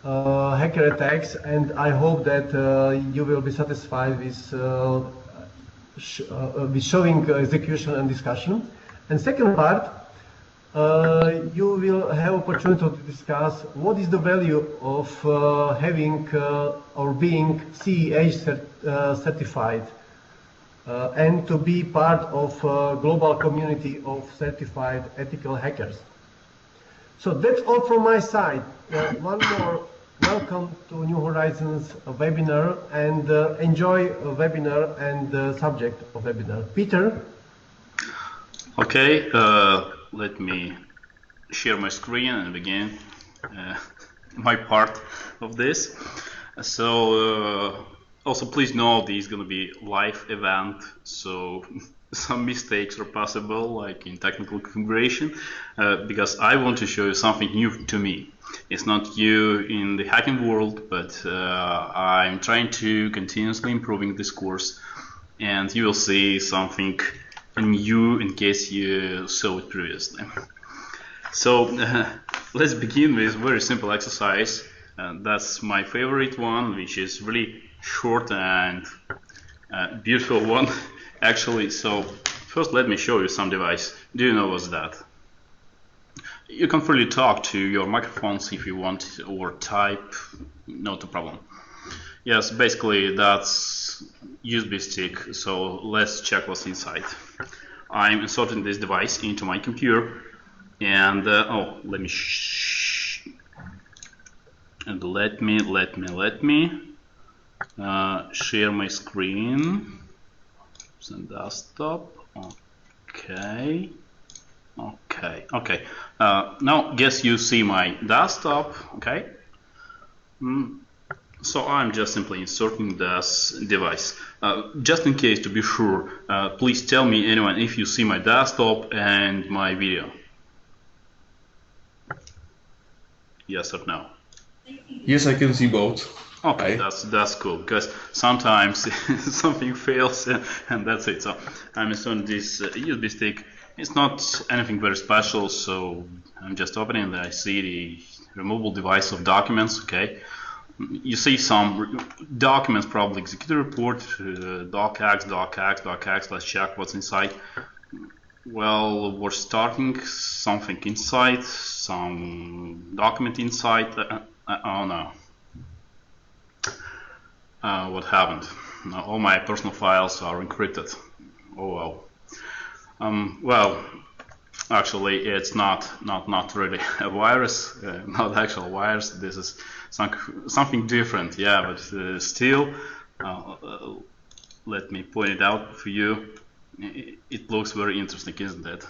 hacker attacks, and I hope that you will be satisfied with showing execution and discussion. And second part, you will have opportunity to discuss what is the value of having or being CEH certified and to be part of a global community of certified ethical hackers. So that's all from my side. One more welcome to New Horizons webinar, and enjoy a webinar and the subject of webinar. Peter? Okay, let me share my screen and begin my part of this. So also please note this is going to be live event, so some mistakes are possible, like in technical configuration, because I want to show you something new to me. It's not new in the hacking world, but I'm trying to continuously improving this course, and you will see something new in case you saw it previously. So let's begin with a very simple exercise. That's my favorite one, which is really short and beautiful one actually. So first let me show you some device. Do you know what's that? You can freely talk to your microphones if you want, or type, not a problem. Yes, basically that's USB stick, so let's check what's inside. I'm inserting this device into my computer, and oh, let me share my screen. And desktop. Okay. Now guess you see my desktop. Okay. So I'm just simply inserting this device. Just in case, to be sure, please tell me, anyone, if you see my desktop and my video. Yes or no? Yes, I can see both. Okay, that's cool, because sometimes something fails and that's it. So I'm installing this USB stick. It's not anything very special, so I'm just opening it. I see the removable device of documents. Okay, you see some documents, probably executive report, docx. Let's check what's inside. Well, we're starting something inside, some document inside. Oh no. What happened? All my personal files are encrypted. Oh well. Well, actually, it's not really a virus, not actual virus. This is something different. Yeah, but still, let me point it out for you. It looks very interesting, isn't it?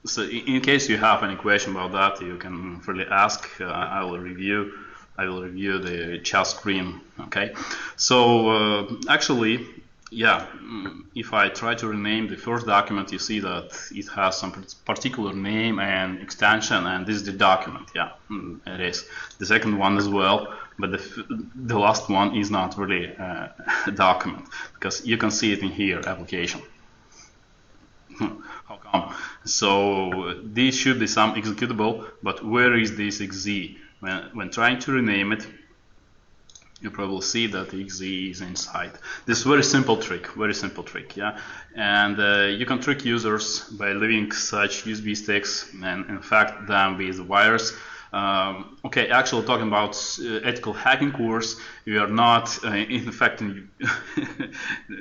So, in case you have any question about that, you can freely ask. I will review the chat screen. Okay, so actually, yeah, if I try to rename the first document, you see that it has some particular name and extension, and this is the document. Yeah, it is. The second one as well, but the last one is not really a document, because you can see it in here, application. How come? So this should be some executable, but where is this exe? When trying to rename it, you probably see that the exe is inside. This is very simple trick, yeah. And you can trick users by leaving such USB sticks and infect them with virus. Okay, actually talking about ethical hacking course, we are not infecting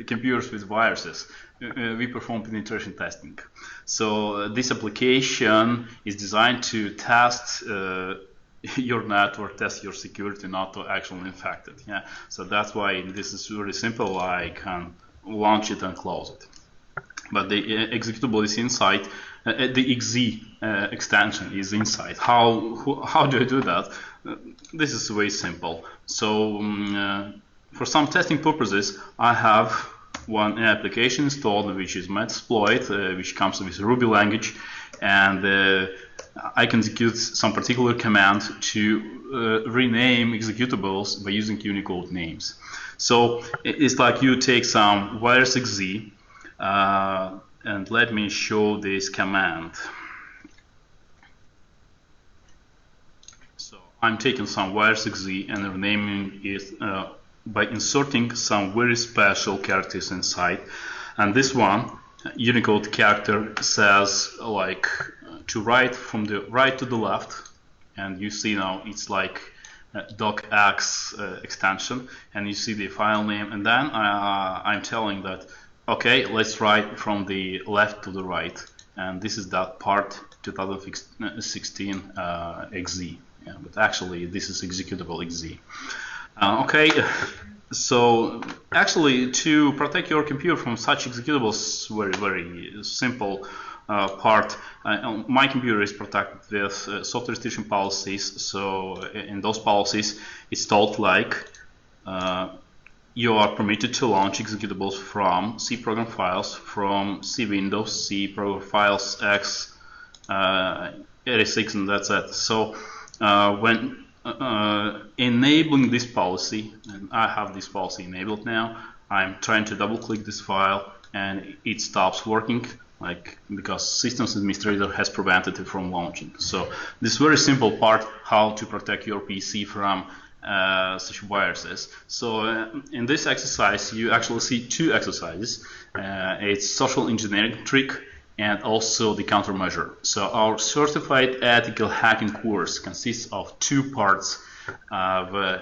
computers with viruses. We perform penetration testing. So this application is designed to test your network, test your security, not to actually infect it. Yeah, so that's why this is really simple. I can launch it and close it. But the executable is inside. The exe extension is inside. How do I do that? This is very simple. So for some testing purposes, I have one application installed, which is Metasploit, which comes with Ruby language, and I can execute some particular command to rename executables by using Unicode names. So it's like you take some virus exe, and let me show this command. So So I'm taking some wires.exe and renaming it by inserting some very special characters inside. And this one, Unicode character, says like to write from the right to the left. And you see now it's like docx extension, and you see the file name. And then I'm telling that, okay, let's write from the left to the right. And this is that part 2016 exe. Yeah, but actually this is executable exe. Okay, so actually to protect your computer from such executables, very simple part. My computer is protected with software restriction policies. So in those policies, it's told like you are permitted to launch executables from C program files, from C Windows, C program files, X, 86, and that's it. So when enabling this policy, and I have this policy enabled now, I'm trying to double click this file and it stops working, like because systems administrator has prevented it from launching. So this very simple part, how to protect your PC from such viruses. So in this exercise you actually see two exercises. It's social engineering trick and also the countermeasure. So our certified ethical hacking course consists of two parts of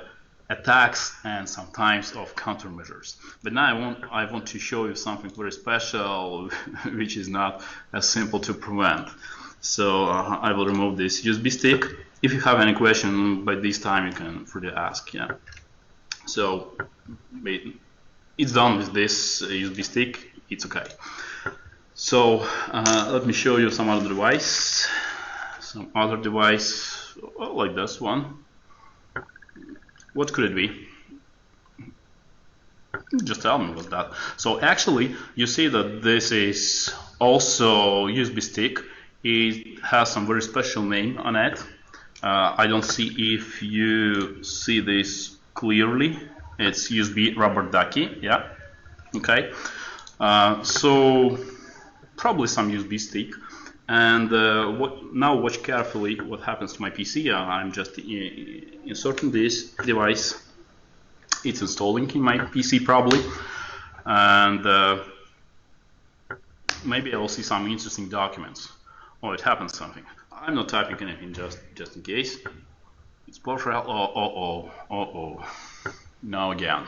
attacks and sometimes of countermeasures. But now I want to show you something very special which is not as simple to prevent. So I will remove this USB stick. If you have any question by this time, you can freely ask. Yeah. So it's done with this USB stick. It's okay. So let me show you some other device. Like this one. What could it be? Just tell me what's that. So actually, you see that this is also USB stick. It has some very special name on it. I don't see if you see this clearly. It's USB rubber ducky. Yeah. Okay. So probably some USB stick. And now watch carefully what happens to my PC. I'm just inserting this device. It's installing in my PC probably. And maybe I will see some interesting documents. Oh, it happens something. I'm not typing anything just in case. It's PowerShell. Oh. Now again.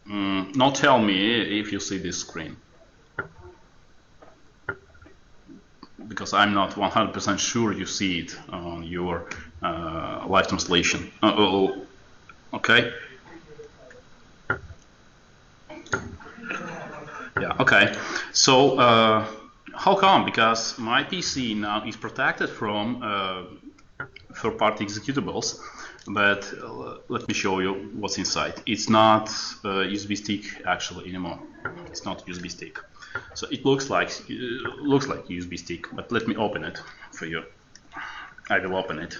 Now tell me if you see this screen. Because I'm not 100% sure you see it on your live translation. Okay. Yeah, okay. So how come? Because my PC now is protected from third-party executables, but let me show you what's inside. It's not USB stick actually anymore. It's not USB stick. So it looks like USB stick, but let me open it for you. I will open it.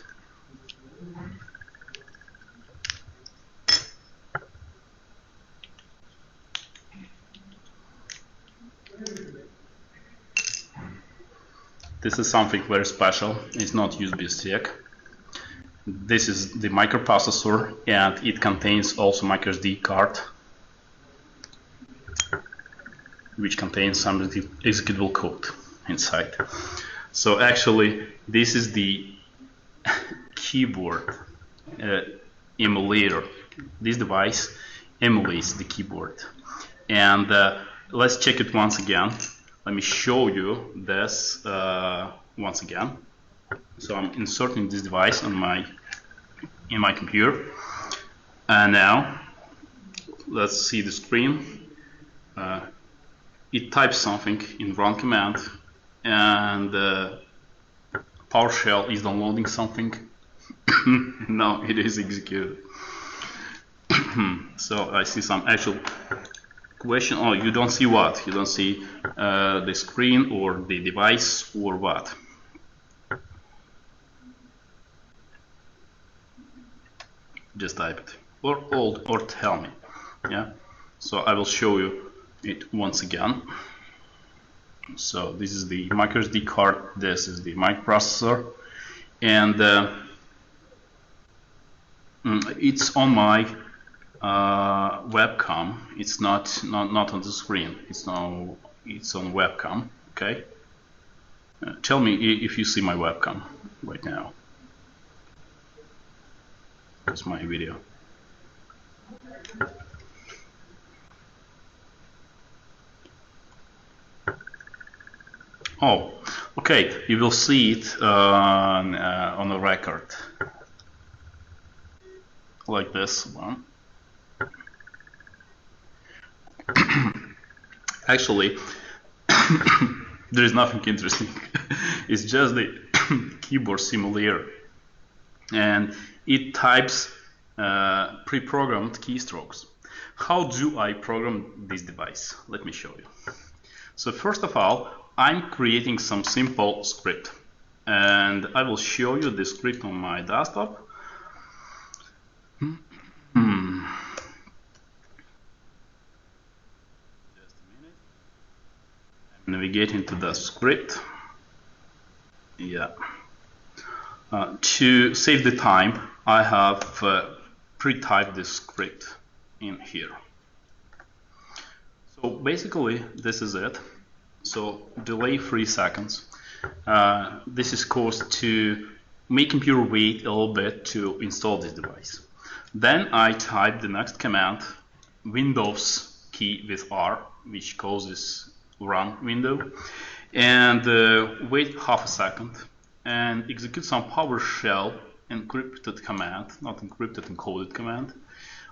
This is something very special. It's not USB stick. This is the microprocessor, and it contains also microSD card, which contains some executable code inside. So actually, this is the keyboard emulator. This device emulates the keyboard. And let's check it once again. Let me show you this once again. So I'm inserting this device in my computer. And now, let's see the screen. It types something in run command, and PowerShell is downloading something. No, it is executed. So I see some actual question. Oh, you don't see what? You don't see the screen or the device or what? Just type it or tell me. Yeah. So I will show you it once again. So this is the microSD card, this is the microprocessor, and it's on my webcam. It's not on the screen. It's on webcam. Okay. Tell me if you see my webcam right now. That's my video. Oh, okay. You will see it on a record, like this one. Actually, there is nothing interesting. It's just the keyboard simulator, and it types pre-programmed keystrokes. How do I program this device? Let me show you. So first of all, I'm creating some simple script, and I will show you the script on my desktop. Navigating to the script. Yeah. To save the time, I have pre-typed this script in here. So basically, this is it. So delay 3 seconds. This is caused to make computer wait a little bit to install this device. Then I type the next command, Windows key with R, which causes run window, and wait half a second and execute some PowerShell encrypted command, not encrypted, encoded command.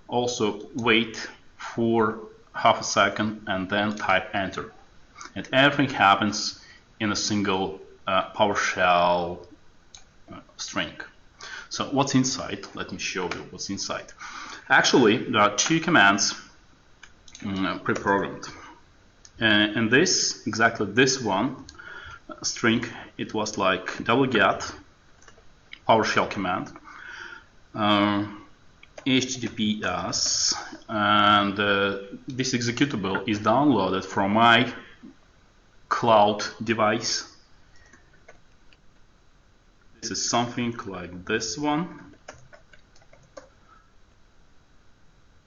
Also wait for half a second and then type enter. And everything happens in a single PowerShell string. So what's inside? Let me show you what's inside. Actually, there are 2 commands pre-programmed. And this, exactly this one, string, it was like wget PowerShell command, HTTPS, and this executable is downloaded from my cloud device. This is something like this one.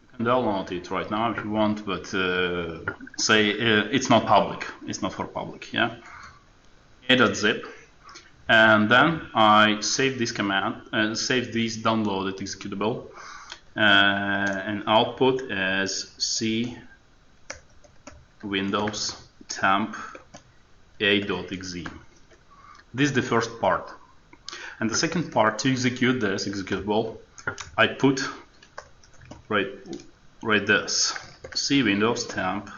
You can download it right now if you want, but say it's not public. It's not for public. Yeah. A.zip, and then I save this command, save this downloaded executable, and output as C Windows temp a.exe. This is the first part. And the second part, to execute this executable, I put right this C Windows temp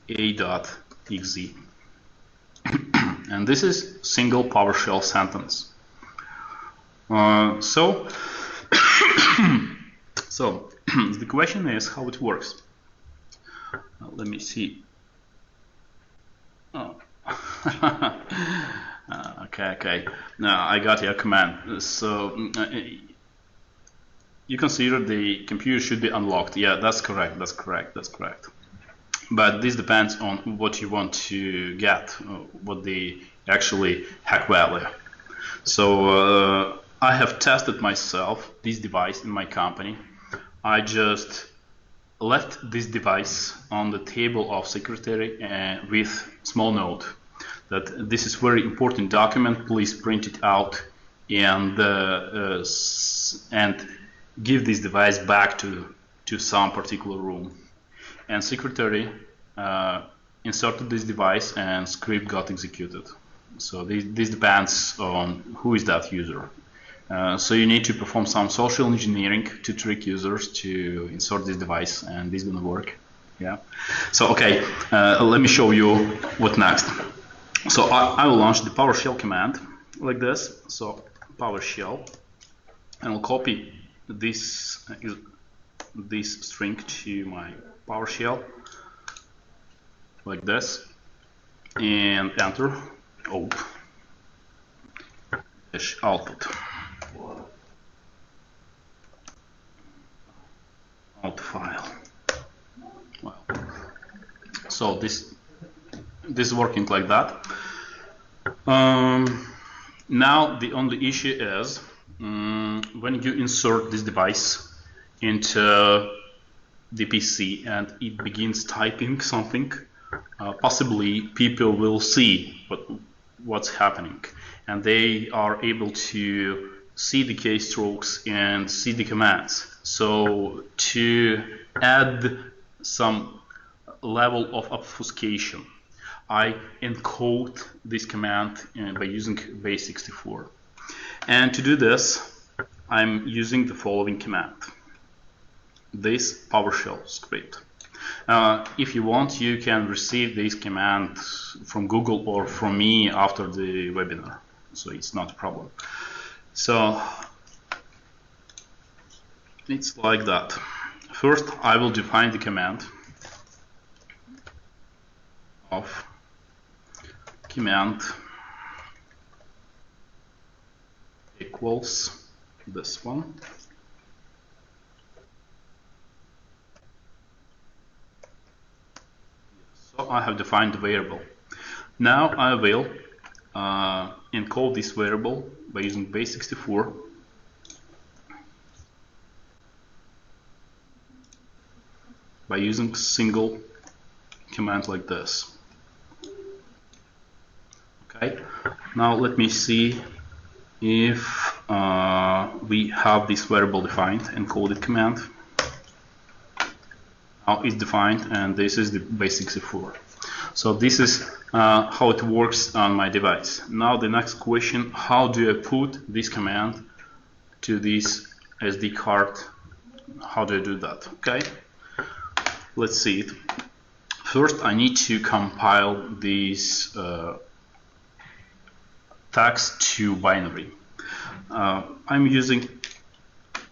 a.exe. And this is single PowerShell sentence. So the question is how it works. Let me see. Oh. Okay. Now I got your command. So you consider the computer should be unlocked. Yeah, that's correct. But this depends on what you want to get, what the actually hack value. So I have tested myself this device in my company. I just left this device on the table of secretary with small note that this is very important document. Please print it out and give this device back to some particular room. And secretary inserted this device and script got executed. So this depends on who is that user. So you need to perform some social engineering to trick users to insert this device, and this is gonna work. Yeah. So okay, let me show you what next. So I will launch the PowerShell command like this. So PowerShell, and I'll copy this string to my PowerShell like this, and enter. Output. Out file. Well, so this is working like that. Now the only issue is when you insert this device into the PC and it begins typing something, possibly people will see what's happening, and they are able to see the keystrokes and see the commands. So to add some level of obfuscation, I encode this command by using base64. And to do this, I'm using the following command. This PowerShell script. If you want, you can receive this command from Google or from me after the webinar, so it's not a problem. So it's like that. First, I will define the command of command equals this one. So I have defined the variable. Now I will encode this variable by using base64. By using single command like this. Okay, now let me see if we have this variable defined, encoded command. Now it's defined, and this is the base64. So this is how it works on my device. Now the next question: how do I put this command to this SD card? How do I do that? Okay, let's see it. First, I need to compile this text to binary. I'm using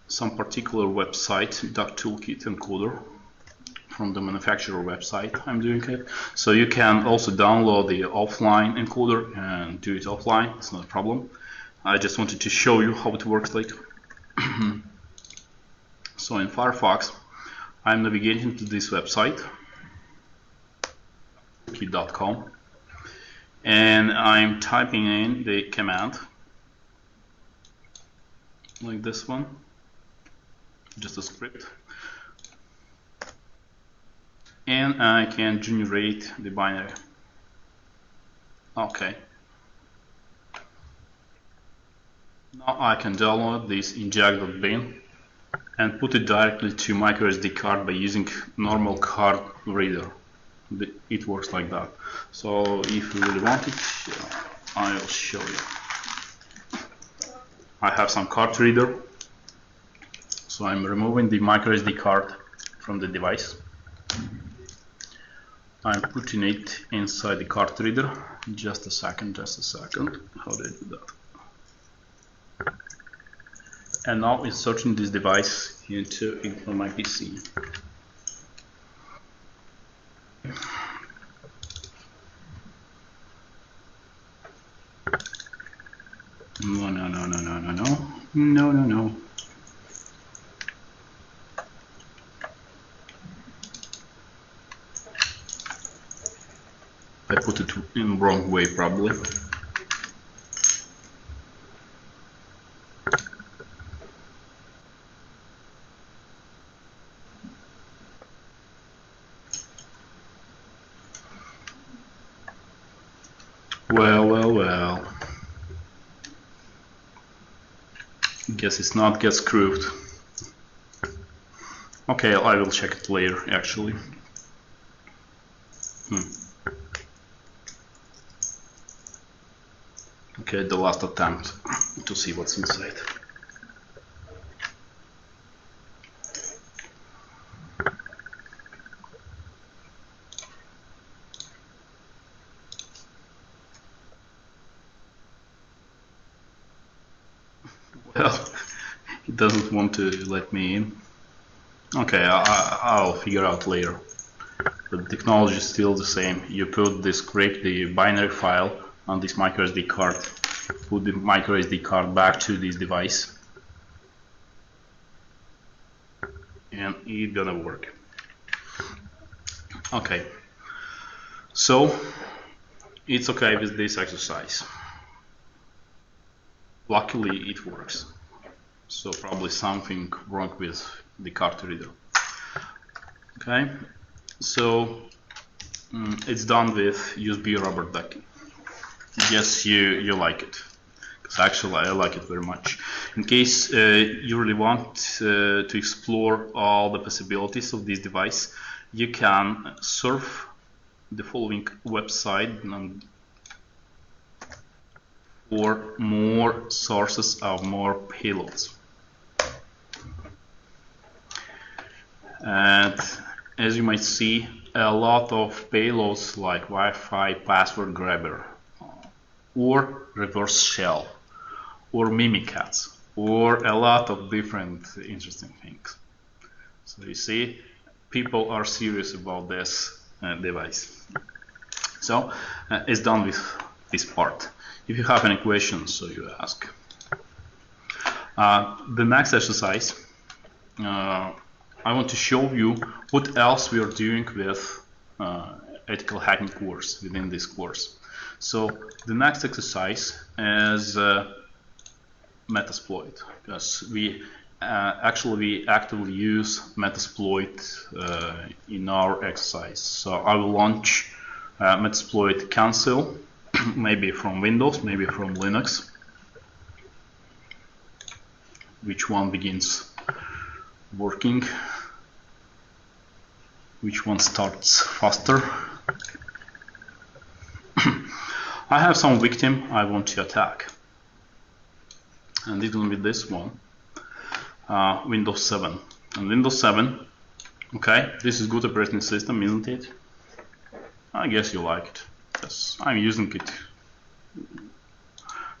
some particular website, .toolkit encoder, from the manufacturer website. I'm doing it. So you can also download the offline encoder and do it offline. It's not a problem. I just wanted to show you how it works like. So in Firefox, I'm navigating to this website, toolkit.com, and I'm typing in the command like this one, just a script, and I can generate the binary. Okay, now I can download this inject.bin and put it directly to microSD card by using normal card reader. It works like that. So if you really want it, I will show you. I have some card reader, so I'm removing the microSD card from the device. I'm putting it inside the card reader. Just a second. How do I do that? And now inserting this device into my PC. No. I put it in the wrong way, probably. Well. Guess it's not get screwed. Okay, I will check it later, actually. Okay, the last attempt to see what's inside. Well, it doesn't want to let me in. Okay, I'll figure out later. But the technology is still the same. You put the script, the binary file, on this microSD card. Put the microSD card back to this device, and it's gonna work. Okay, so it's okay with this exercise. luckily it works. So probably something wrong with the card reader. Okay, so it's done with USB rubber ducky. Yes, you like it, because actually I like it very much. In case you really want to explore all the possibilities of this device, you can surf the following website for more sources of more payloads. And as you might see, a lot of payloads like Wi-Fi password grabber, or reverse shell, or mimikatz, or a lot of different interesting things. So you see, people are serious about this device. So it's done with this part. If you have any questions, so you ask. The next exercise, I want to show you what else we are doing with ethical hacking course within this course. So the next exercise is Metasploit, because we actively use Metasploit in our exercise. So I will launch Metasploit cancel, maybe from Windows, maybe from Linux. Which one begins working? Which one starts faster? I have some victim I want to attack, and it will be this one, Windows 7. And Windows 7, okay, this is good operating system, isn't it? I guess you like it, because I'm using it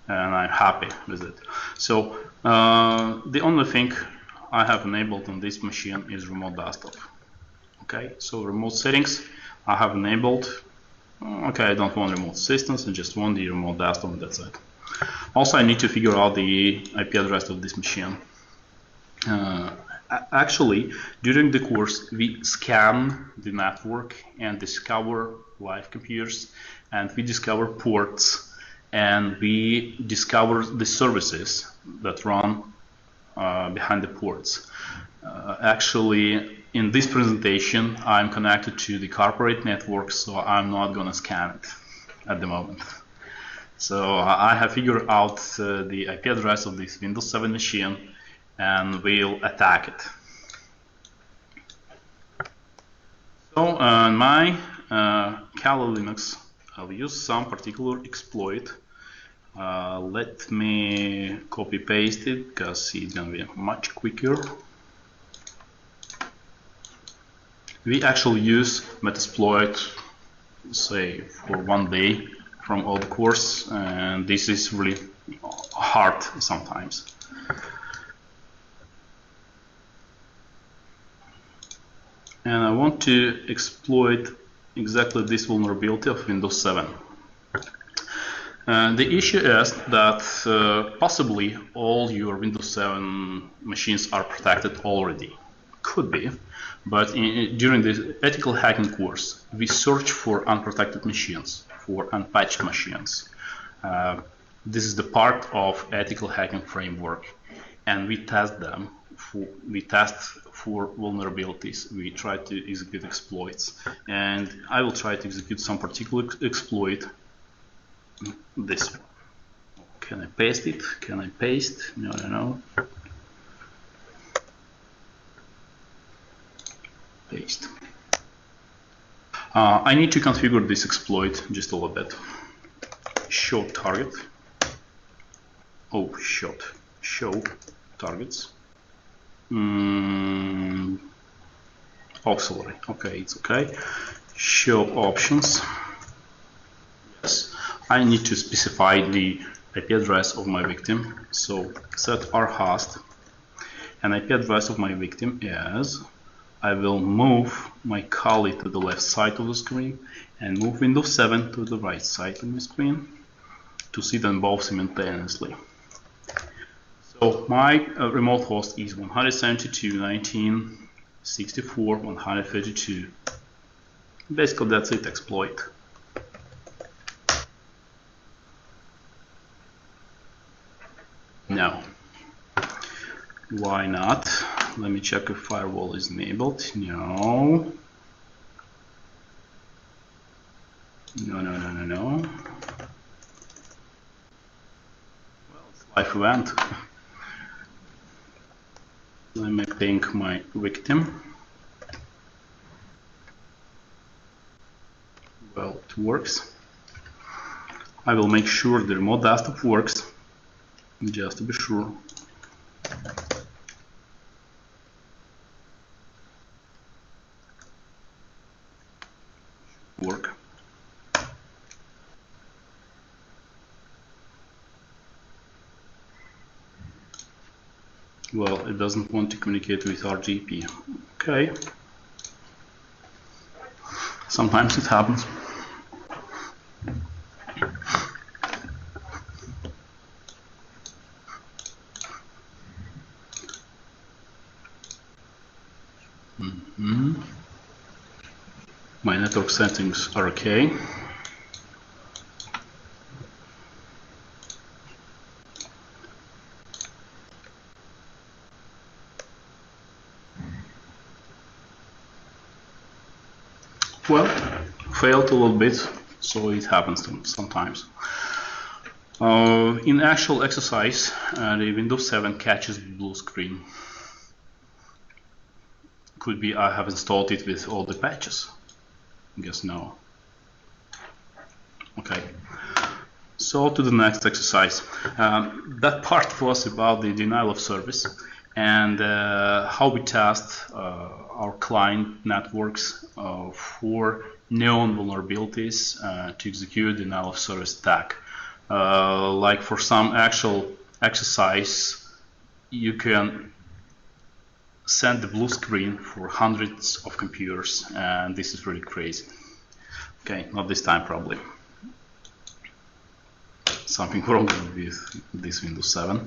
and I'm happy with it. So the only thing I have enabled on this machine is remote desktop. Okay, so remote settings I have enabled. Okay, I don't want remote assistance, I just want the remote desktop, and that's it. Also, I need to figure out the IP address of this machine. Actually, during the course, we scan the network and discover live computers, and we discover ports, and we discover the services that run behind the ports. Actually, in this presentation, I'm connected to the corporate network, so I'm not going to scan it at the moment. So I have figured out the IP address of this Windows 7 machine, and we'll attack it. So on my Kali Linux, I'll use some particular exploit. Let me copy paste it, because it's going to be much quicker. We actually use Metasploit, say, for one day from all the course, and this is really hard sometimes. And I want to exploit exactly this vulnerability of Windows 7. The issue is that possibly all your Windows 7 machines are protected already. Could be, but during the ethical hacking course, we search for unprotected machines, for unpatched machines. This is the part of ethical hacking framework, and we test them. We test for vulnerabilities. We try to execute exploits, and I will try to execute some particular exploit. This one. Can I paste it? Can I paste? No. Paste. I need to configure this exploit just a little bit. Show target. Oh, show targets. Auxiliary. Okay, it's okay. Show options. Yes, I need to specify the IP address of my victim. So set rhost, and IP address of my victim is. I will move my Kali to the left side of the screen and move Windows 7 to the right side of my screen to see them both simultaneously. So my remote host is 172.19.64.132. Basically, that's it, exploit. No. Why not? Let me check if firewall is enabled. No. No. Well, it's live event. Let me ping my victim. Well, it works. I will make sure the remote desktop works, just to be sure. Work. Well, it doesn't want to communicate with RGP. Okay. Sometimes it happens. My network settings are okay. Well, failed a little bit, so it happens sometimes. In actual exercise, the Windows 7 catches blue screen. Could be I have installed it with all the patches. I guess no. Okay. So to the next exercise. That part was about the denial of service and how we test our client networks for known vulnerabilities to execute denial of service attack. Like for some actual exercise, you can send the blue screen for hundreds of computers, and this is really crazy. Okay, not this time probably. Something wrong with this Windows 7.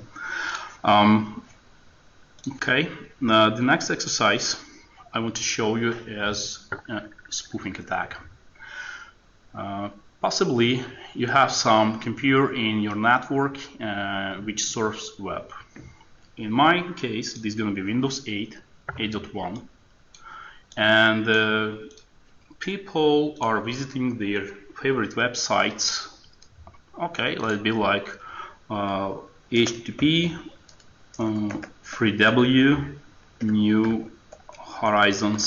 Okay, the next exercise I want to show you is spoofing attack. Possibly you have some computer in your network which serves web. In my case, this is going to be Windows 8, 8.1, and people are visiting their favorite websites. Okay, let it be like HTTP 3w new horizons.cz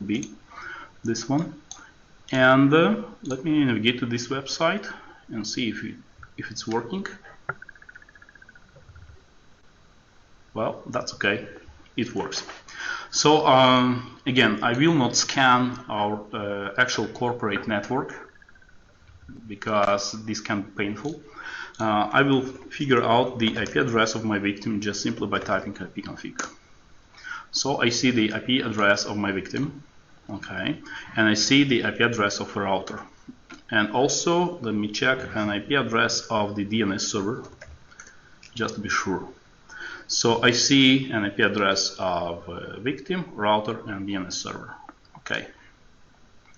be this one, and let me navigate to this website and see if it's working. Well, that's okay, it works. So again, I will not scan our actual corporate network because this can be painful. I will figure out the IP address of my victim just simply by typing ipconfig. So I see the IP address of my victim, okay, and I see the IP address of a router. And also, let me check an IP address of the DNS server, just to be sure. So I see an IP address of victim, router, and DNS server. Okay,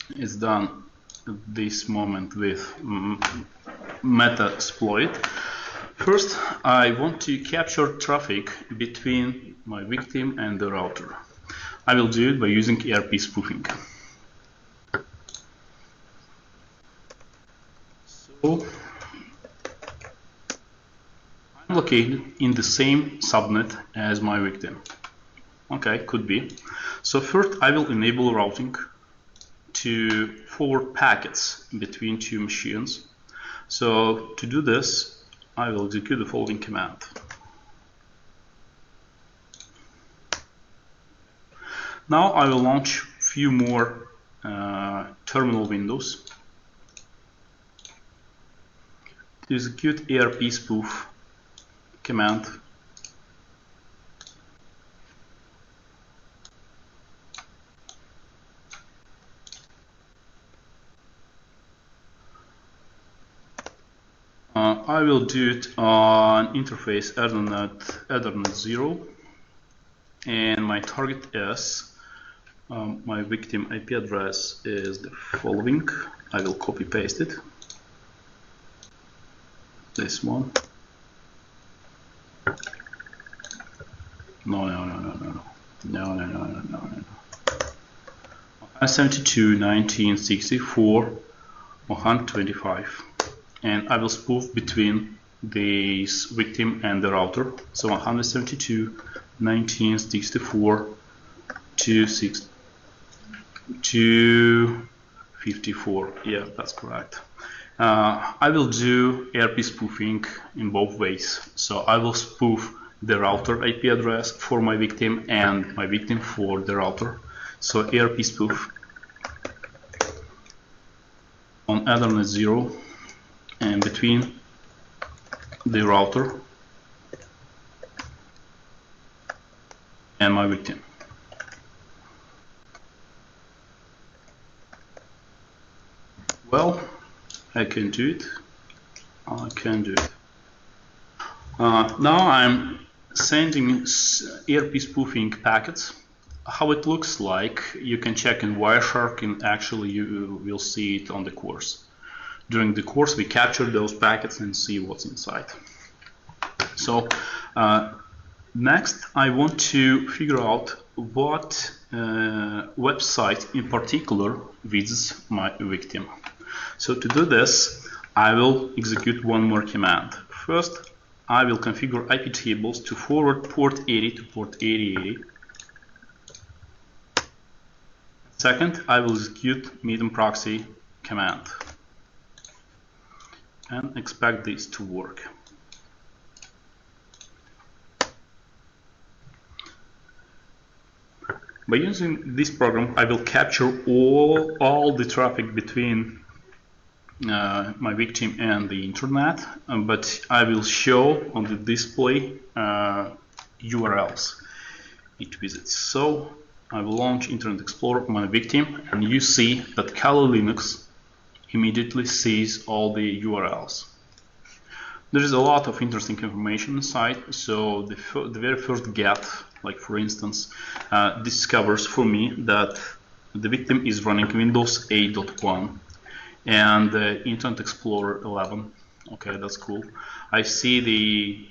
it's done at this moment with Metasploit. First, I want to capture traffic between my victim and the router. I will do it by using ERP spoofing. So I'm located in the same subnet as my victim. Okay, could be. So first I will enable routing to forward packets between two machines. So to do this, I will execute the following command. Now I will launch a few more terminal windows to execute ERP spoof command. I will do it on interface Ethernet 0, and my target is my victim IP address is the following. I will copy paste it. This one, No. 172, 1964, 125, and I will spoof between this victim and the router. So 172, 1964, 254. Yeah, that's correct. I will do ARP spoofing in both ways. So I will spoof the router IP address for my victim and my victim for the router. So ARP spoof on Ethernet 0 and between the router and my victim. Well, I can do it. Now I'm sending ARP spoofing packets. How it looks like, you can check in Wireshark, and actually you will see it on the course. During the course we capture those packets and see what's inside. So next I want to figure out what website in particular visits my victim. So to do this, I will execute one more command. First, I will configure IP tables to forward port 80 to port 8080. Second, I will execute medium proxy command and expect this to work. By using this program, I will capture all the traffic between my victim and the internet, but I will show on the display URLs it visits. So I will launch Internet Explorer my victim, and you see that Kali Linux immediately sees all the URLs. There is a lot of interesting information inside. So the very first get, like for instance, discovers for me that the victim is running Windows 8.1 and Internet Explorer 11. Okay, that's cool. I see the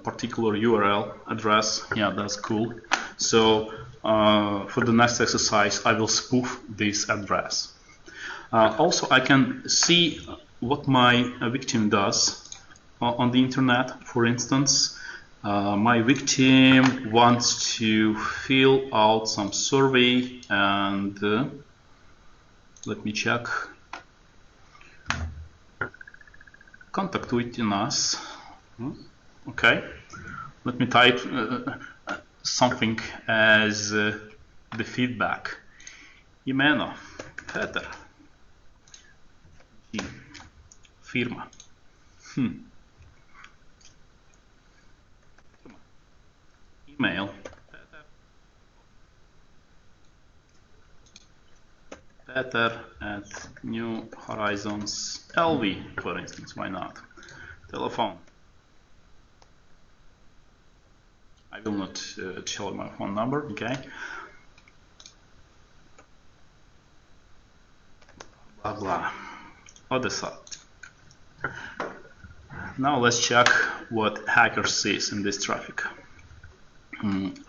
particular URL address. Yeah, that's cool. So for the next exercise, I will spoof this address. Also, I can see what my victim does on the internet. For instance, my victim wants to fill out some survey, and let me check. Contact with us. Okay, let me type something as the feedback. Imeno, Peter, firma. Email. Peter at New Horizons LV, for instance. Why not? Telephone. I will not tell my phone number. Okay. Blah blah. Other side. Now let's check what hacker sees in this traffic.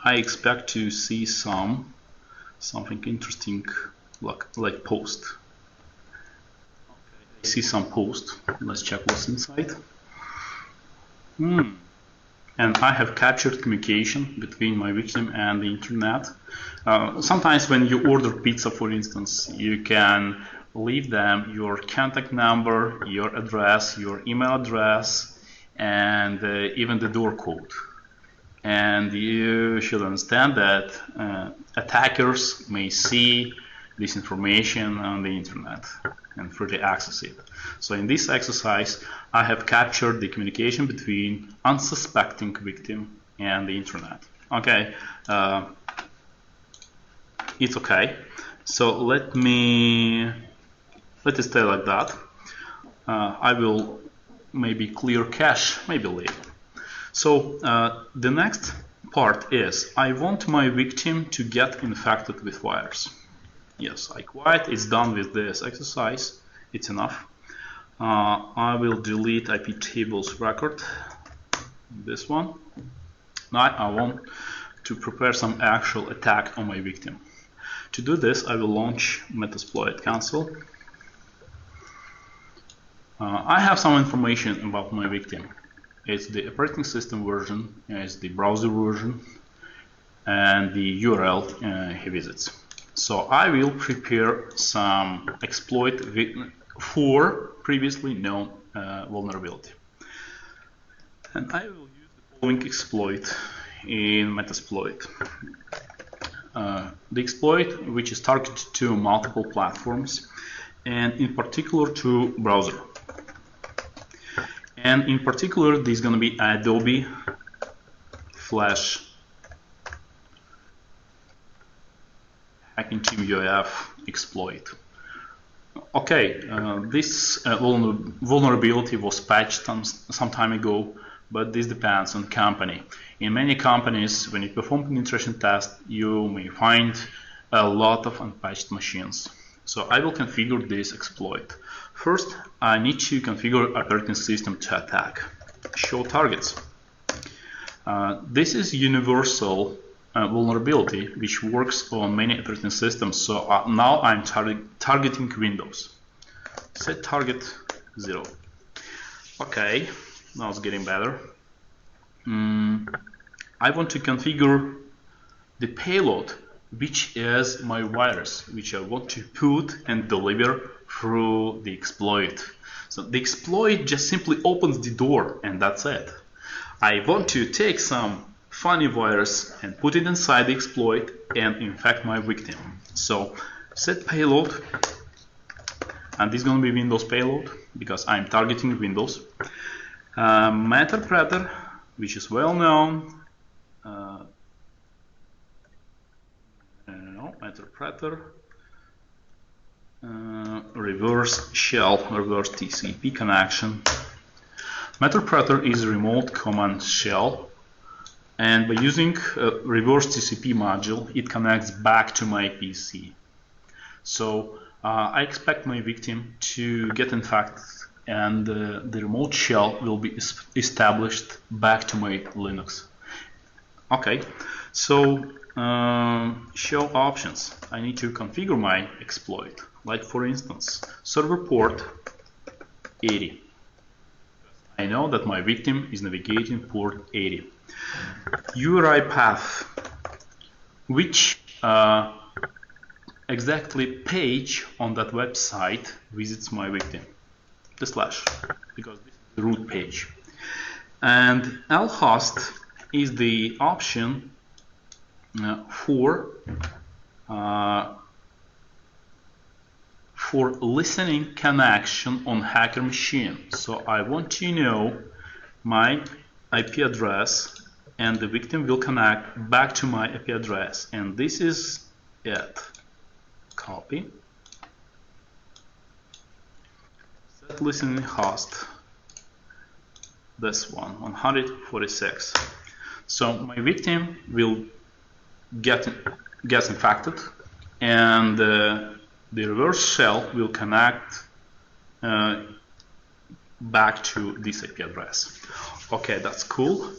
I expect to see something interesting, like post. Okay, I see some post. Let's check what's inside. And I have captured communication between my victim and the internet. Sometimes when you order pizza, for instance, you can leave them your contact number, your address, your email address, and even the door code. And you should understand that attackers may see this information on the internet and freely access it. So in this exercise, I have captured the communication between unsuspecting victim and the internet. Okay, it's okay. So let it stay like that. I will maybe clear cache, maybe later. So the next part is I want my victim to get infected with virus. Yes, I quit. It's done with this exercise. It's enough. I will delete IP tables record, this one, Now I want to prepare some actual attack on my victim. To do this, I will launch Metasploit console. I have some information about my victim. It's the operating system version, it's the browser version, and the URL he visits. So I will prepare some exploit for previously known vulnerability. And I will use the following exploit in Metasploit. The exploit which is targeted to multiple platforms and in particular to browser. And in particular, this is going to be Adobe Flash Hacking Team UEF exploit. Okay, this vulnerability was patched some time ago, but this depends on company. In many companies, when you perform penetration test, you may find a lot of unpatched machines. So I will configure this exploit. First, I need to configure operating system to attack. Show targets. This is universal vulnerability which works on many operating systems. So now I'm targeting Windows. Set target 0. Okay, now it's getting better. I want to configure the payload, which is my virus, which I want to put and deliver through the exploit. So the exploit just simply opens the door and that's it. I want to take some funny virus and put it inside the exploit and infect my victim. So set payload, and this is going to be Windows payload because I'm targeting Windows. Metasploit, which is well known. Metasploit. Reverse shell, reverse TCP connection. Metasploit is a remote command shell, and by using a reverse TCP module, it connects back to my PC. So I expect my victim to get infected, and the remote shell will be established back to my Linux. Okay, so show options. I need to configure my exploit. Like for instance, server port 80. I know that my victim is navigating port 80. URI path, which exactly page on that website visits my victim. The slash, because this is the root page. And lhost is the option for listening connection on hacker machine. So I want to know my IP address, and the victim will connect back to my IP address, and this is it. Copy. Set listening host. This one, 146. So my victim will get infected, and the reverse shell will connect back to this IP address. Okay, that's cool.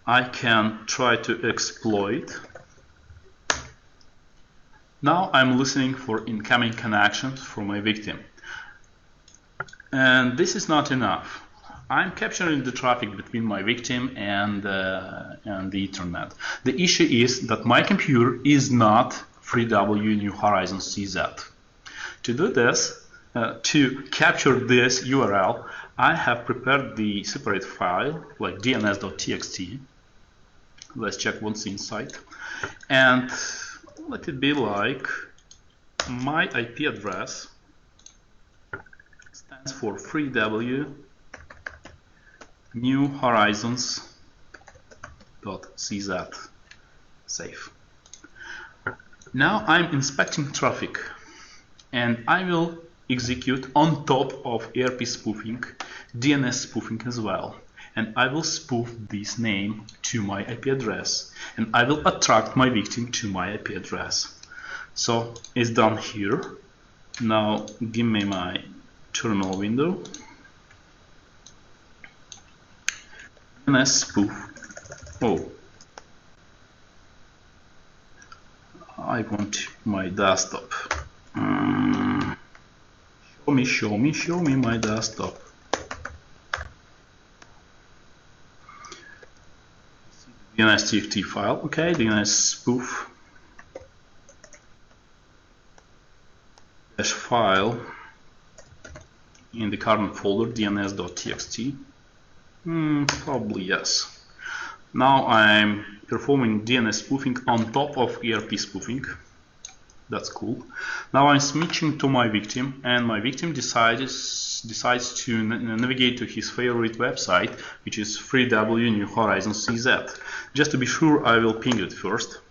I can try to exploit. Now I'm listening for incoming connections from my victim. And this is not enough. I'm capturing the traffic between my victim and the Ethernet. The issue is that my computer is not FreeW New Horizons CZ. To do this, to capture this URL, I have prepared the separate file like dns.txt. Let's check what's inside. And let it be like my IP address stands for FreeW New Horizons.cz. Save. Now I'm inspecting traffic, and I will execute on top of ERP spoofing, DNS spoofing as well. And I will spoof this name to my IP address, and I will attract my victim to my IP address. So it's done here. Now give me my terminal window. DNS spoof. Oh, I want my desktop. Show me my desktop. DNS.txt file. Okay, DNS spoof dash file in the current folder dns.txt. Probably yes. Now I'm performing DNS spoofing on top of ERP spoofing. That's cool. Now I'm switching to my victim, and my victim decides to navigate to his favorite website, which is FreeW New Horizons CZ. Just to be sure, I will ping it first.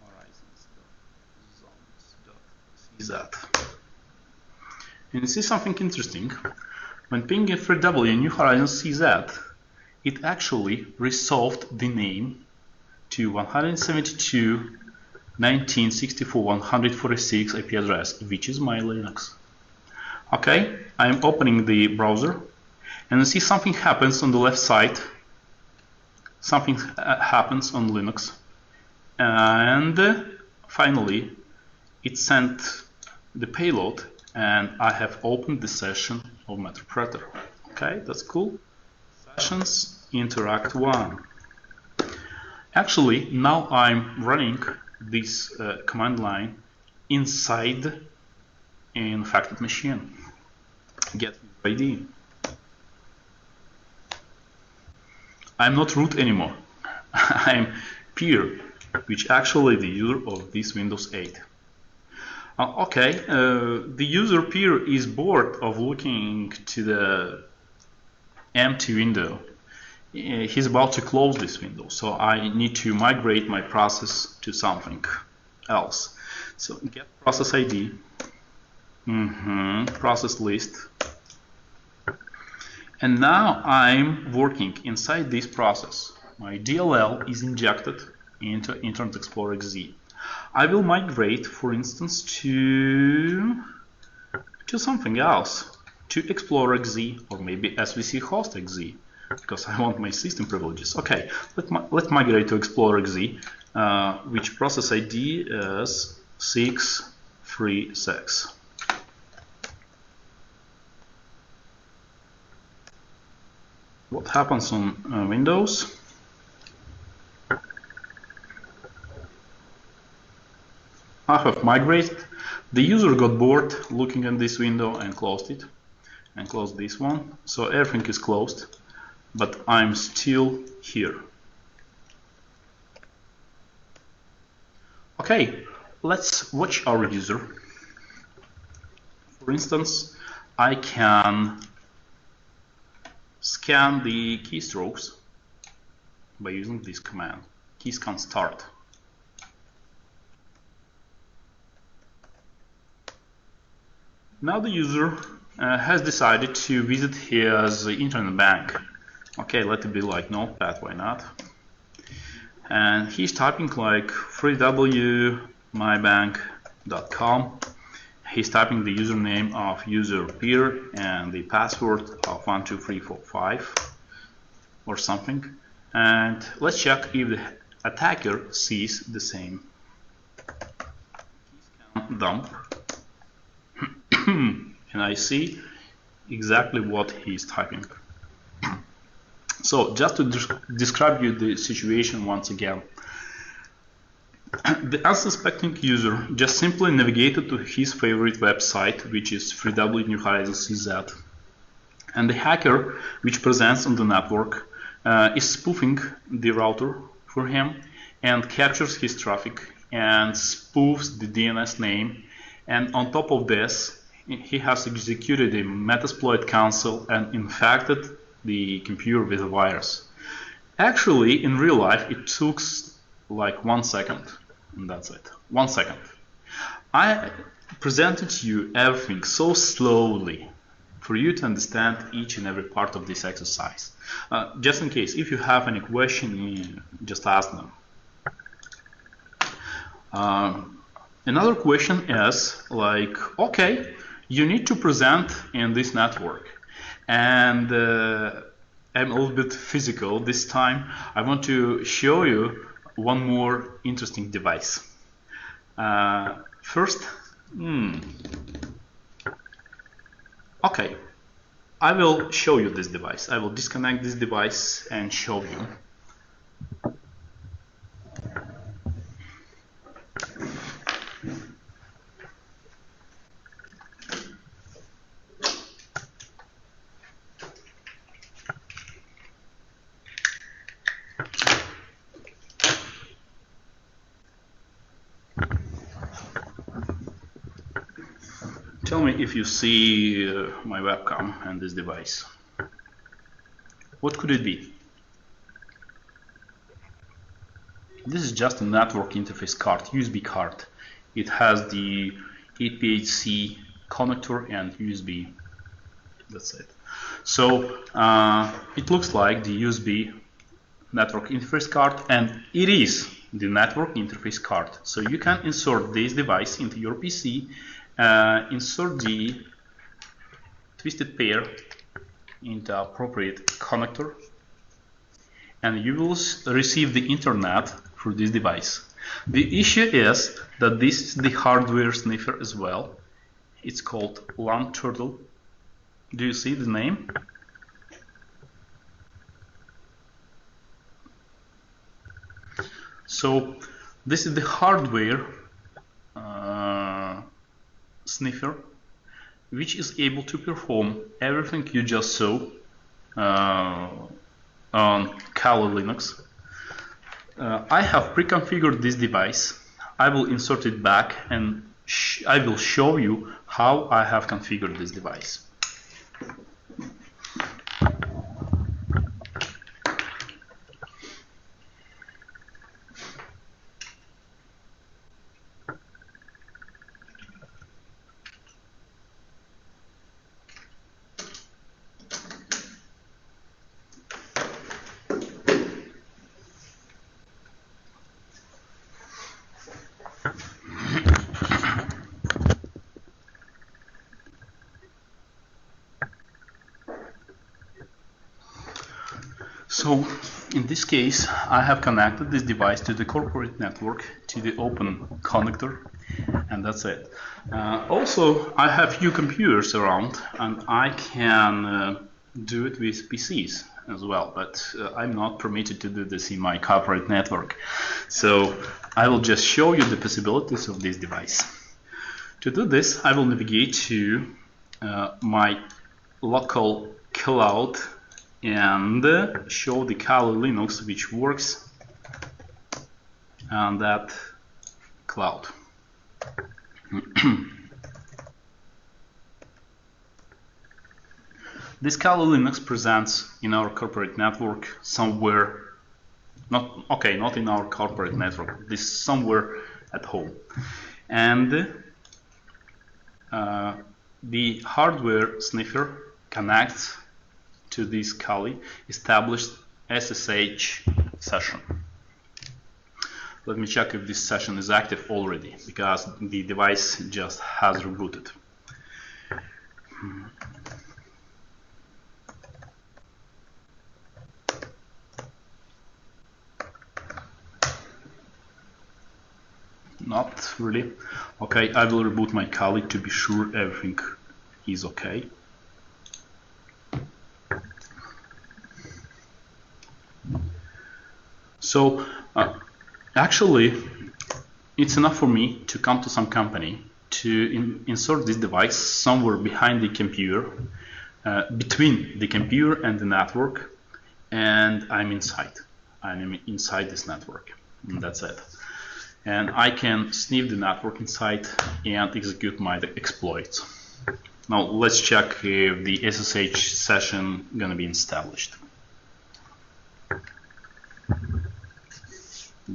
Horizons.cz. And you see something interesting. When pinging FreeW New Horizons CZ, it actually resolved the name to 172.19.64.146 IP address, which is my Linux. Okay, I'm opening the browser, and you see something happens on the left side. Something happens on Linux, and finally it sent the payload, and I have opened the session of Metasploit. Okay, that's cool. Sessions interact 1. Actually, now I'm running this command line inside an infected machine. Get ID. I'm not root anymore. I'm peer, which actually the user of this Windows 8. Okay, the user peer is bored of looking to the empty window. He's about to close this window, so I need to migrate my process to something else. So get process ID, process list, and now I'm working inside this process. My DLL is injected into Internet Explorer XZ. I will migrate, for instance, to something else, to Explorer XZ, or maybe SVC host XZ, because I want my system privileges. Okay, let's migrate to Explorer XZ, which process ID is 636. What happens on Windows? I have migrated. The user got bored looking at this window and closed it, and closed this one. So everything is closed, but I'm still here. Okay, let's watch our user. For instance, I can scan the keystrokes by using this command, keyscan start. Now the user has decided to visit his internet bank. Okay, let it be like Notepad, why not? And he's typing like freewmybank.com. He's typing the username of user peer and the password of 12345 or something. And let's check if the attacker sees the same. Dump. And I see exactly what he's typing. So just to describe you the situation once again. The unsuspecting user just simply navigated to his favorite website, which is FreeW New Horizons CZ. And the hacker, which presents on the network, is spoofing the router for him and captures his traffic and spoofs the DNS name. And on top of this, he has executed a Metasploit cancel and infected the computer with a virus. Actually, in real life, it took like 1 second, and that's it. 1 second. I presented to you everything so slowly for you to understand each and every part of this exercise. Just in case, if you have any question, just ask them. Another question is like, okay, you need to present in this network, and I'm a little bit physical this time. I want to show you one more interesting device. First, okay, I will show you this device. I will disconnect this device and show you. Tell me if you see my webcam and this device. What could it be? This is just a network interface card, USB card. It has the 8PHC connector and USB. That's it. So it looks like the USB network interface card, and it is the network interface card. So you can insert this device into your PC, insert the twisted pair into appropriate connector, and you will receive the internet through this device. The issue is that this is the hardware sniffer as well. It's called Untitled. Do you see the name? So this is the hardware sniffer, which is able to perform everything you just saw on Kali Linux. I have pre-configured this device. I will insert it back and I will show you how I have configured this device. So in this case, I have connected this device to the corporate network, to the open connector, and that's it. Also, I have few computers around, and I can do it with PCs as well, but I'm not permitted to do this in my corporate network. So I will just show you the possibilities of this device. To do this, I will navigate to my local cloud and show the Kali Linux which works on that cloud. This Kali Linux presents in our corporate network somewhere, not in our corporate network, this somewhere at home. And the hardware sniffer connects to this Kali established SSH session. Let me check if this session is active already, because the device just has rebooted. Not really. Okay, I will reboot my Kali to be sure everything is okay. So actually, it's enough for me to come to some company to insert this device somewhere behind the computer, between the computer and the network, and I'm inside. I'm inside this network, and that's it. And I can sniff the network inside and execute my exploits. Now let's check if the SSH session gonna be established.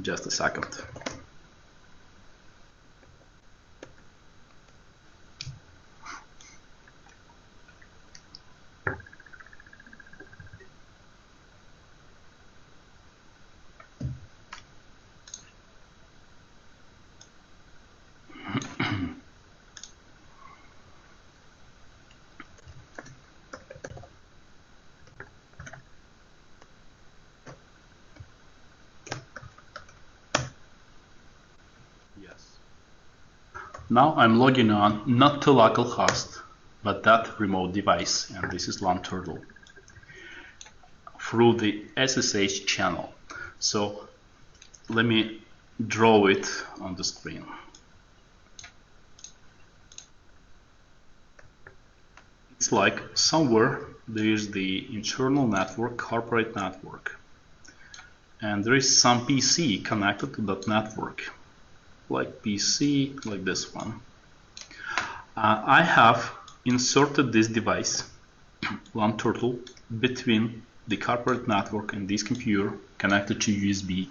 Just a second. Now I'm logging on not to localhost, but that remote device, and this is Untitled, through the SSH channel. So let me draw it on the screen. It's like somewhere there is the internal network, corporate network, and there is some PC connected to that network, like PC, like this one. I have inserted this device, Untitled, between the corporate network and this computer connected to USB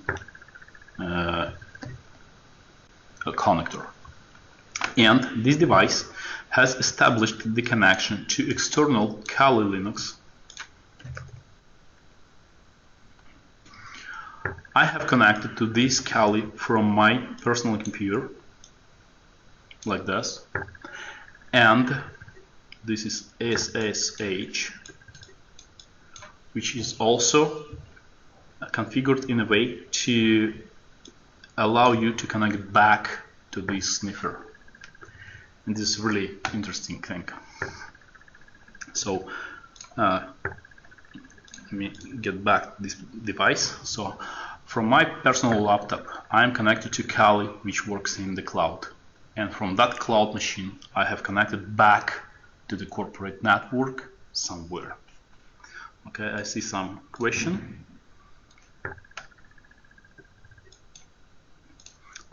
connector. And this device has established the connection to external Kali Linux. I have connected to this Kali from my personal computer, like this, and this is SSH, which is also configured in a way to allow you to connect back to this sniffer. And this is really interesting thing. So let me get back this device. So from my personal laptop, I am connected to Kali, which works in the cloud. And from that cloud machine, I have connected back to the corporate network somewhere. Okay, I see some question.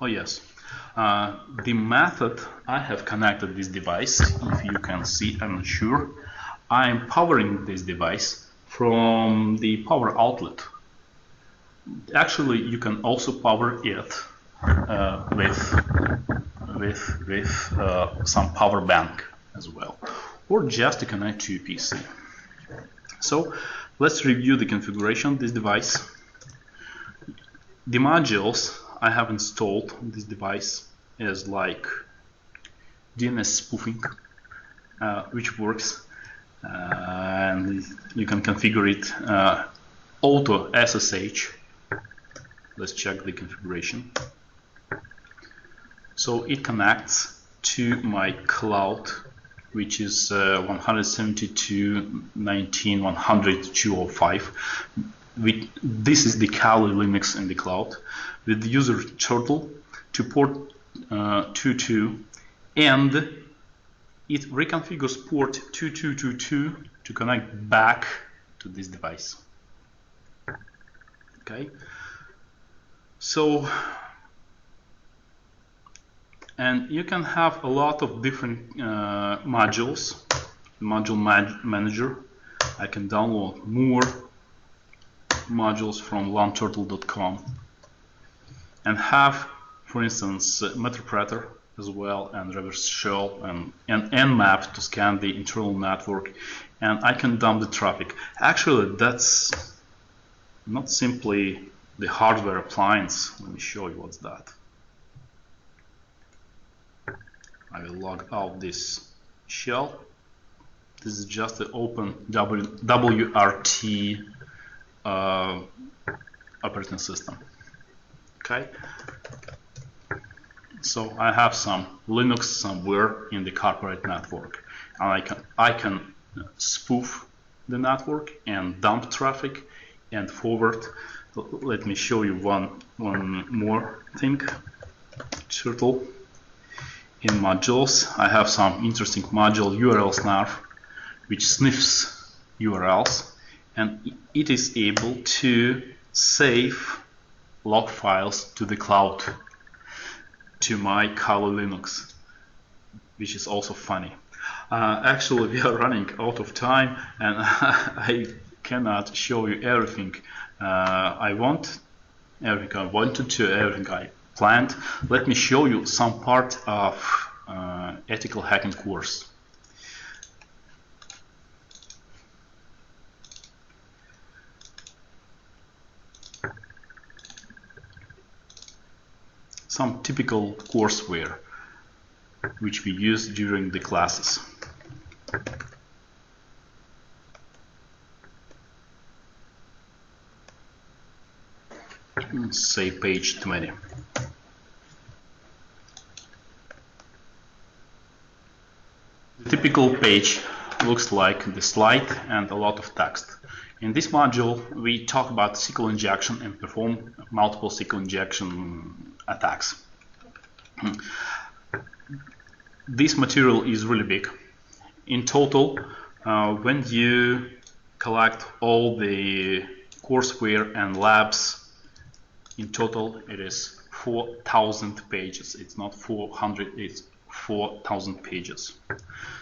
Oh yes, the method I have connected this device, if you can see, I'm not sure. I am powering this device from the power outlet. Actually, you can also power it with some power bank as well, or just to connect to your PC. So let's review the configuration of this device. The modules I have installed on this device is like DNS spoofing, which works, and you can configure it auto SSH. Let's check the configuration. So it connects to my cloud, which is 172.19.100.205. This is the Kali Linux in the cloud, with the user turtle to port 22, and it reconfigures port 2222 to connect back to this device. Okay, so and you can have a lot of different modules. Module manager, I can download more modules from Untitled.com and have, for instance, Metasploit as well, and reverse shell and nmap to scan the internal network, and I can dump the traffic. Actually, that's not simply the hardware appliance. Let me show you what's that. I will log out this shell. This is just the open WRT operating system. Okay, so I have some Linux somewhere in the corporate network, and I can spoof the network and dump traffic and forward. Let me show you one more thing. Turtle. In modules, I have some interesting module URL snarf, which sniffs URLs, and it is able to save log files to the cloud, to my Kali Linux, which is also funny. Actually, we are running out of time, and I cannot show you everything I want, everything I wanted to, everything I planned. Let me show you some part of ethical hacking course. Some typical courseware which we use during the classes. Say page 20. typical page looks like the slide and a lot of text. In this module, we talk about SQL injection and perform multiple SQL injection attacks. This material is really big. In total, when you collect all the courseware and labs, in total it is 4,000 pages. It's not 400, it's 4,000 pages.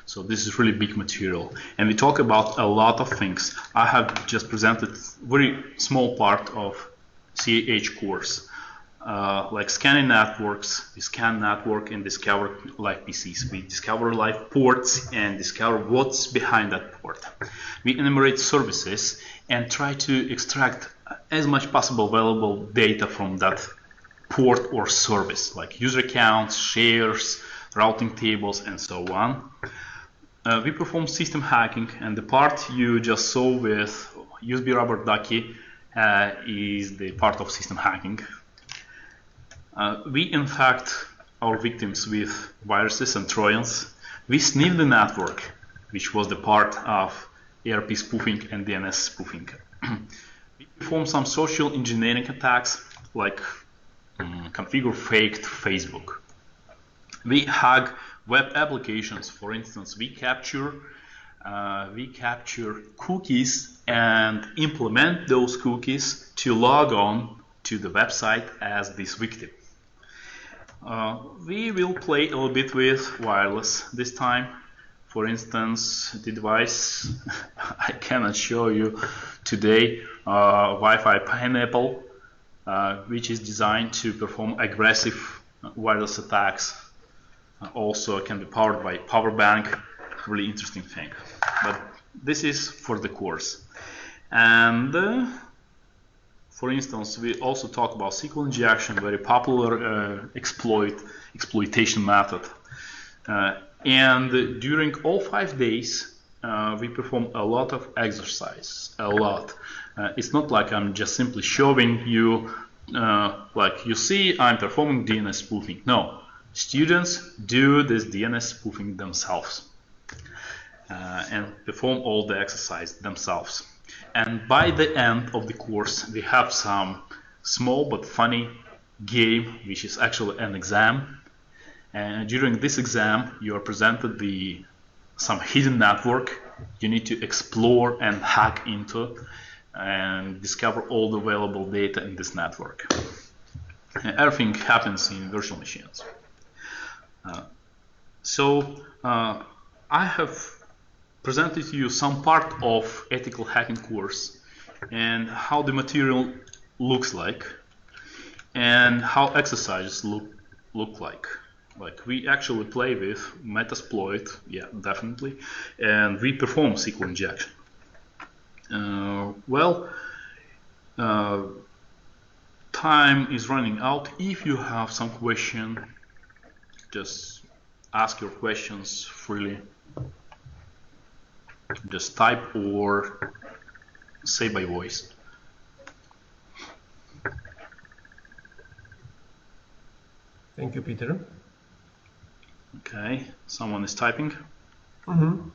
So this is really big material, and we talk about a lot of things. I have just presented very small part of CEH course, like scanning networks. We scan network and discover live PCs. We discover live ports and discover what's behind that port. We enumerate services and try to extract as much possible valuable data from that port or service, like user accounts, shares, routing tables, and so on. We perform system hacking, and the part you just saw with USB rubber ducky is the part of system hacking. We infect our victims with viruses and trojans. We sniff the network, which was the part of ARP spoofing and DNS spoofing. We perform some social engineering attacks, like configure faked Facebook. We hack web applications. For instance, we capture cookies and implement those cookies to log on to the website as this victim. We will play a little bit with wireless this time. For instance, the device I cannot show you today, Wi-Fi Pineapple, which is designed to perform aggressive wireless attacks. Also can be powered by power bank. Really interesting thing. But this is for the course. And for instance, we also talk about SQL injection, very popular exploitation method. And during all 5 days, we perform a lot of exercise, a lot. It's not like I'm just simply showing you, like you see, I'm performing DNS spoofing. No. Students do this DNS spoofing themselves and perform all the exercise themselves. And by the end of the course, we have some small but funny game, which is actually an exam. And during this exam, you are presented some hidden network you need to explore and hack into and discover all the available data in this network. And everything happens in virtual machines. I have presented to you some part of ethical hacking course and how the material looks like and how exercises look like. Like we actually play with Metasploit, yeah, definitely, and we perform SQL injection. Time is running out. If you have some question, just ask your questions freely. Just type or say by voice. Thank you, Peter. Okay, someone is typing. Mm-hmm.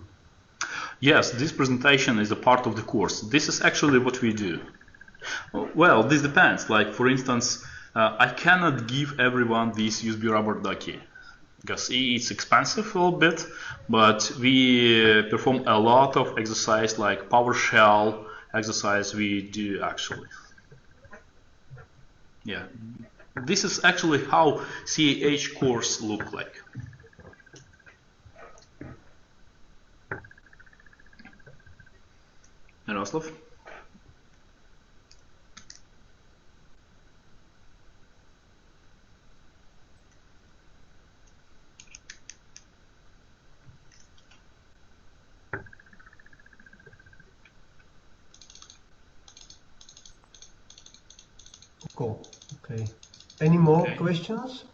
Yes, this presentation is a part of the course. This is actually what we do. Well, this depends. Like, for instance, I cannot give everyone this USB rubber ducky because it's expensive a little bit, but we perform a lot of exercise like PowerShell exercise we do actually. Yeah, this is actually how CEH course look like. Yaroslav? Cool. Okay. Any more questions?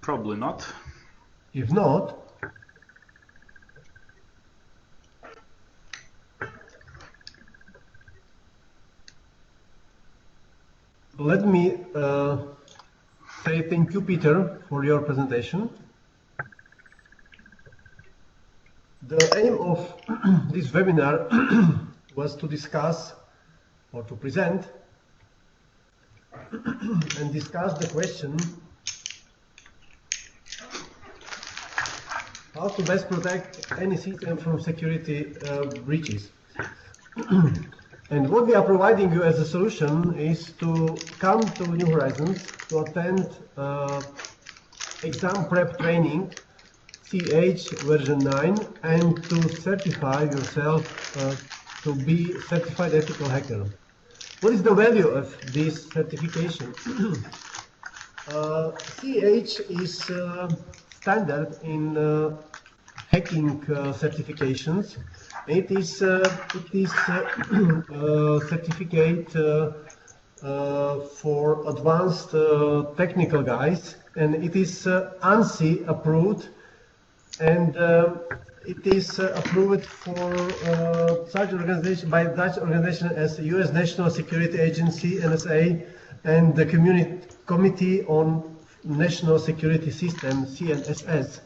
Probably not. If not, let me say thank you, Peter, for your presentation. The aim of this webinar was to discuss or to present and discuss the question how to best protect any system from security breaches. And what we are providing you as a solution is to come to New Horizons to attend exam prep training CEHv9 and to certify yourself to be certified ethical hacker. What is the value of this certification? CEH is standard in hacking certifications. It is certificate for advanced technical guys, and it is ANSI approved, and it is approved for such organization by Dutch organization as the U.S. National Security Agency (NSA) and the Committee on National Security System (CNSS).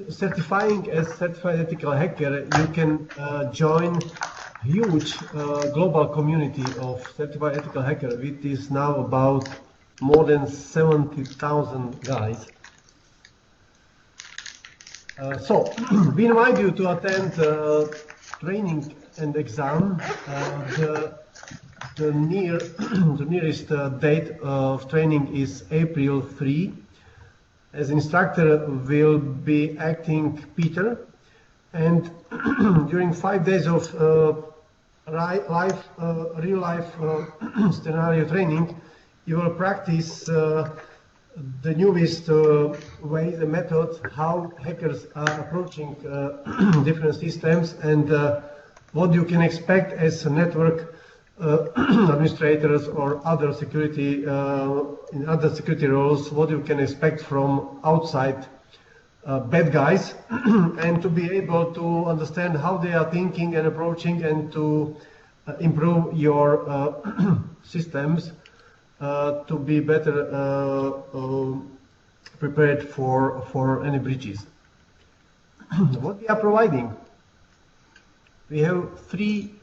Certifying as certified ethical hacker, you can join huge global community of certified ethical hacker, which is now about more than 70,000 guys. So we invite you to attend training and exam. The nearest date of training is April 3. As instructor will be acting Peter, and during 5 days of real life scenario training, you will practice the newest ways and methods, how hackers are approaching different systems, and what you can expect as a network administrators or other security in other security roles, what you can expect from outside bad guys, and to be able to understand how they are thinking and approaching, and to improve your systems to be better prepared for any breaches. What we are providing, we have three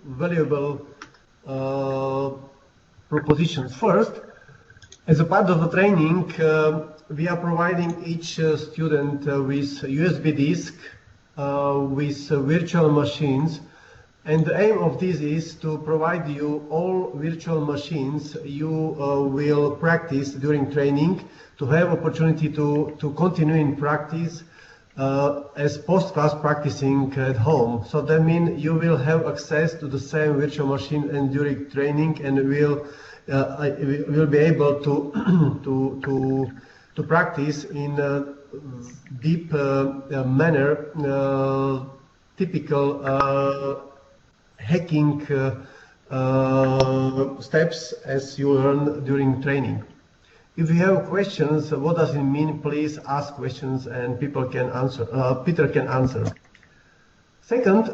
valuable propositions. First, as a part of the training, we are providing each student with USB disk, with virtual machines, and the aim of this is to provide you all virtual machines you will practice during training, to have opportunity to continue in practice as post-class practicing at home. So that means you will have access to the same virtual machine and during training, and will be able to practice in a deep manner typical hacking steps as you learn during training. If you have questions, what does it mean, please ask questions and people can answer. Peter can answer. Second,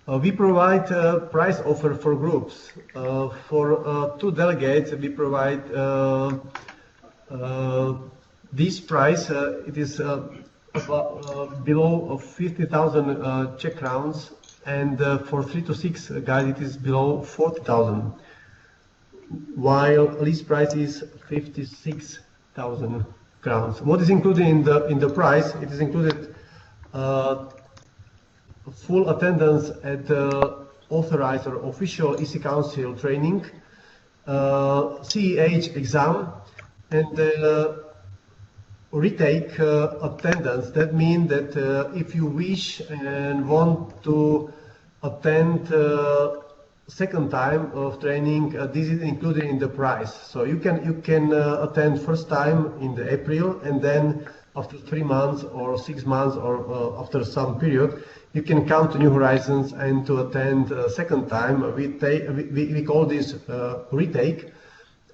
we provide a prize offer for groups. For 2 delegates, we provide this prize. It is below 50,000 Czech crowns, and for 3 to 6 guys, it is below 40,000. While list price is 56,000 crowns. What is included in the price? It is included full attendance at authorized or official EC Council training, CEH exam, and retake attendance. That means that if you wish and want to attend second time of training, this is included in the price. So you can attend first time in the April, and then after 3 months or 6 months or after some period, you can come to New Horizons and to attend second time. We call this retake.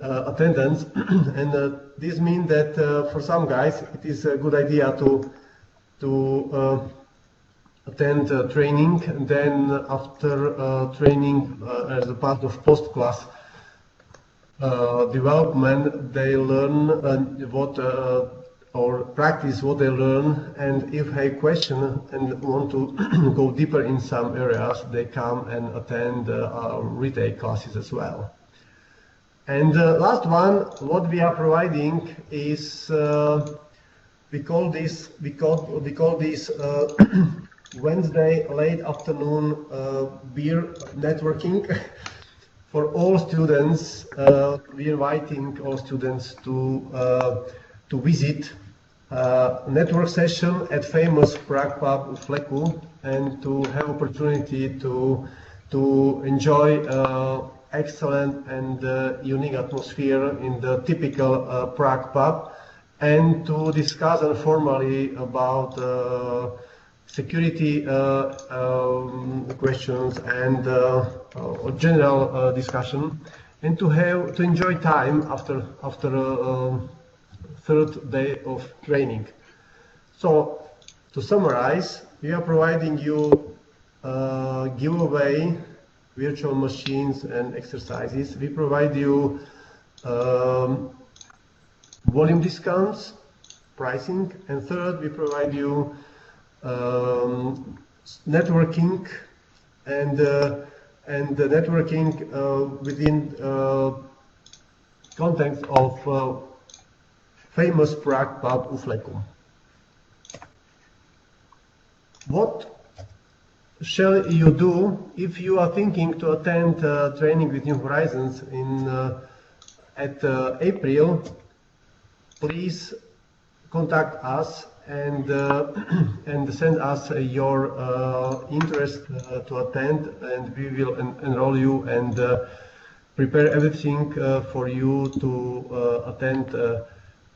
attendance, and this means that for some guys it is a good idea to attend training, and then after training as a part of post-class development, they learn what or practice what they learn, and if they question and want to go deeper in some areas, they come and attend our retake classes as well. And last one, what we are providing is we call this Wednesday late afternoon beer networking for all students. We are inviting all students to visit network session at famous Prague pub Fleku, and to have opportunity to enjoy excellent and unique atmosphere in the typical Prague pub, and to discuss informally about security questions and general discussion, and to enjoy time after third day of training. So, to summarize, we are providing you giveaway virtual machines and exercises. We provide you volume discounts, pricing, and third, we provide you networking and the networking within context of famous Prague pub Uflekum. What shall you do if you are thinking to attend training with New Horizons at April? Please contact us and send us your interest to attend, and we will enroll you and prepare everything for you to attend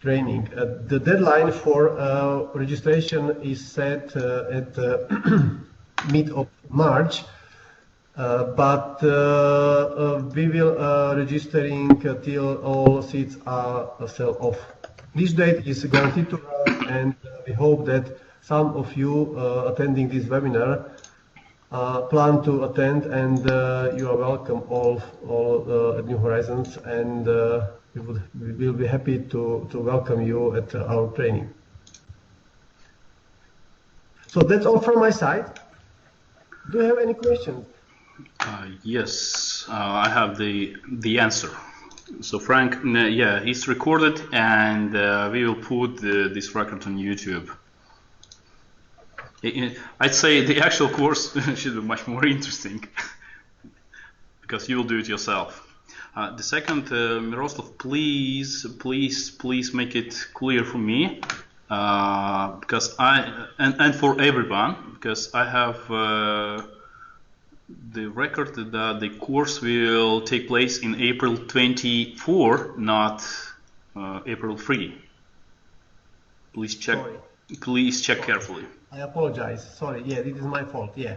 training. The deadline for registration is set at mid of March, but we will registering till all seats are sell off. This date is guaranteed to us, and we hope that some of you attending this webinar plan to attend, and you are welcome all at New Horizons, and we will be happy to welcome you at our training. So that's all from my side. Do you have any questions? Yes, I have the answer. So Frank, yeah, it's recorded, and we will put this record on YouTube. I'd say the actual course should be much more interesting because you will do it yourself. The second, Miroslav, please make it clear for me, because and for everyone, because I have the record that the course will take place in April 24, not April 3. Please check. Sorry. Please check carefully. I apologize. Sorry. Yeah, it is my fault. Yeah.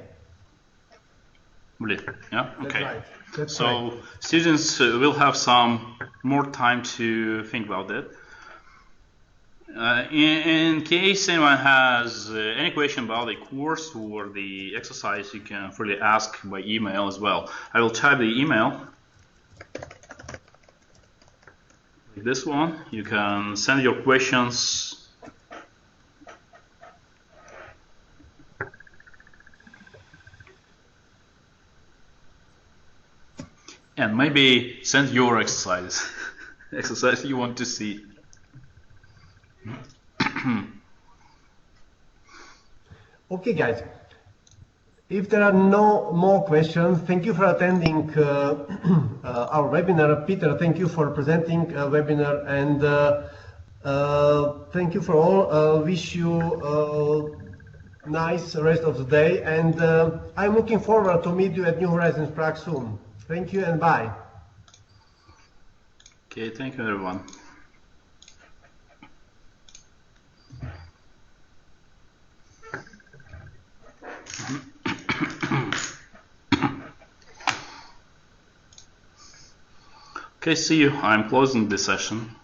Really? Yeah. Okay. That's right. That's so right. students will have some more time to think about that. In case anyone has any question about the course or the exercise, you can freely ask by email as well. I will type the email. Like this one. You can send your questions. And maybe send your exercises. Exercise you want to see. Okay, guys. If there are no more questions, thank you for attending our webinar. Peter, thank you for presenting a webinar, and thank you for all. Wish you a nice rest of the day, and I'm looking forward to meet you at New Horizons Prague soon. Thank you and bye. Okay, thank you everyone. Okay, see you. I'm closing this session.